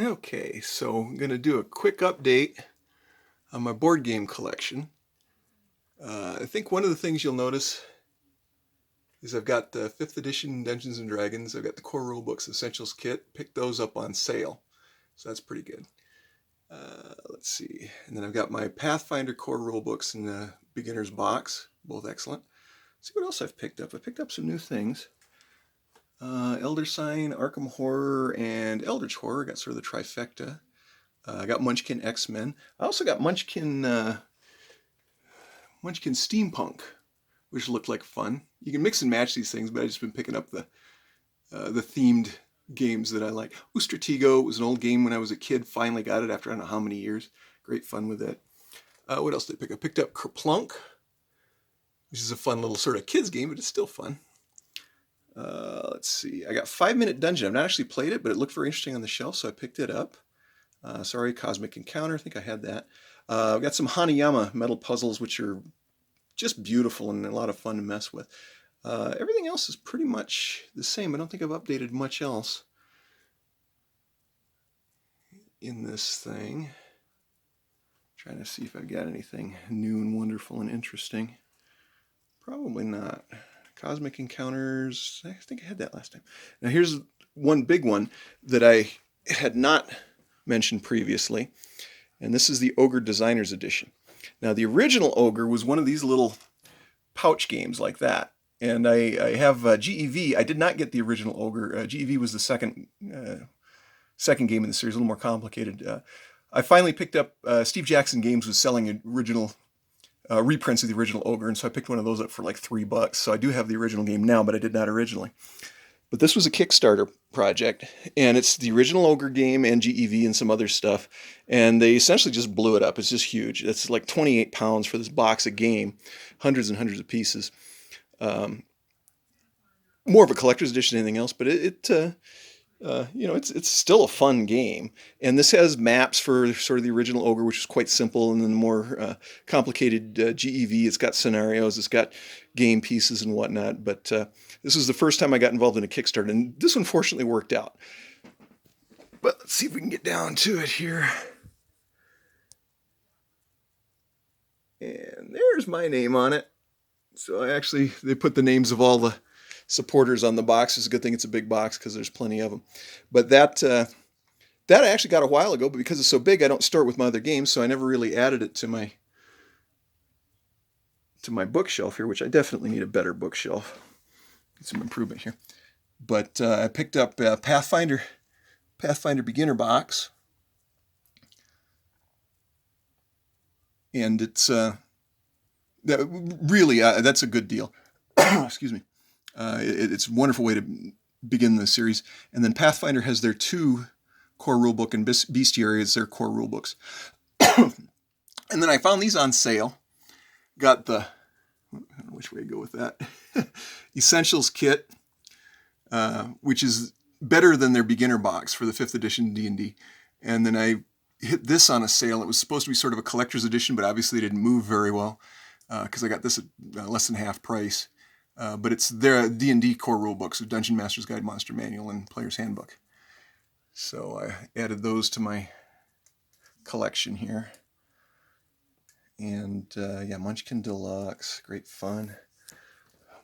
Okay, so I'm going to do a quick update on my board game collection. I think one of the things you'll notice is I've got the 5th edition Dungeons & Dragons. I've got the core rulebooks essentials kit. Picked those up on sale, so that's pretty good. Let's see. And then I've got my Pathfinder core rulebooks in the beginner's box, both excellent. Let's see what else I've picked up. I picked up some new things. Elder Sign, Arkham Horror, and Eldritch Horror. I got sort of the trifecta. I got Munchkin X-Men. I also got Munchkin Steampunk, which looked like fun. You can mix and match these things, but I've just been picking up the themed games that I like. Stratego was an old game when I was a kid. Finally got it after I don't know how many years. Great fun with it. What else did I pick up? I picked up Kerplunk, which is a fun little sort of kids game, but it's still fun. Let's see. I got 5 Minute Dungeon. I've not actually played it, but it looked very interesting on the shelf, so I picked it up. Sorry, Cosmic Encounter. I think I had that. I've got some Hanayama metal puzzles, which are just beautiful and a lot of fun to mess with. Everything else is pretty much the same. I don't think I've updated much else in this thing. Trying to see if I've got anything new and wonderful and interesting. Probably not. Cosmic Encounters, I think I had that last time. Now here's one big one that I had not mentioned previously, and this is the Ogre Designer's Edition. Now the original Ogre was one of these little pouch games like that, and I have GEV. I did not get the original Ogre. GEV was the second game in the series, a little more complicated. I finally picked up, Steve Jackson Games was selling original reprints of the original Ogre, and so I picked one of those up for like $3. So I do have the original game now, but I did not originally. But this was a Kickstarter project, and it's the original Ogre game and GEV and some other stuff, and they essentially just blew it up. It's just huge. It's like 28 pounds for this box of game, hundreds and hundreds of pieces. More of a collector's edition than anything else, but it's still a fun game. And this has maps for sort of the original Ogre, which is quite simple, and then the more complicated GEV. It's got scenarios, it's got game pieces and whatnot. But this was the first time I got involved in a Kickstarter, and this unfortunately worked out. But let's see if we can get down to it here. And there's my name on it. So they put the names of all the supporters on the box. It's a good thing it's a big box because there's plenty of them. But that I actually got a while ago, but because it's so big, I don't store it with my other games, so I never really added it to my bookshelf here, which I definitely need a better bookshelf. Get some improvement here. But I picked up Pathfinder Beginner Box, and it's that's a good deal. Excuse me. It's a wonderful way to begin the series. And then Pathfinder has their 2 core rulebook, and Bestiary is their core rulebooks. And then I found these on sale. Got I don't know which way to go with that. Essentials kit, which is better than their beginner box for the 5th edition D&D. And then I hit this on a sale. It was supposed to be sort of a collector's edition, but obviously it didn't move very well because I got this at less than half price. But it's their D&D core rulebooks of Dungeon Master's Guide, Monster Manual, and Player's Handbook. So I added those to my collection here. And Munchkin Deluxe, great fun.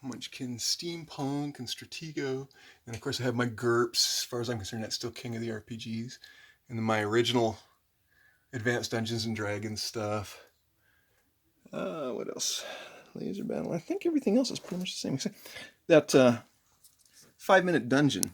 Munchkin Steampunk and Stratego. And of course I have my GURPS. As far as I'm concerned, that's still king of the RPGs. And then my original Advanced Dungeons & Dragons stuff. What else? Laser Battle. I think everything else is pretty much the same. Except that 5 Minute Dungeon.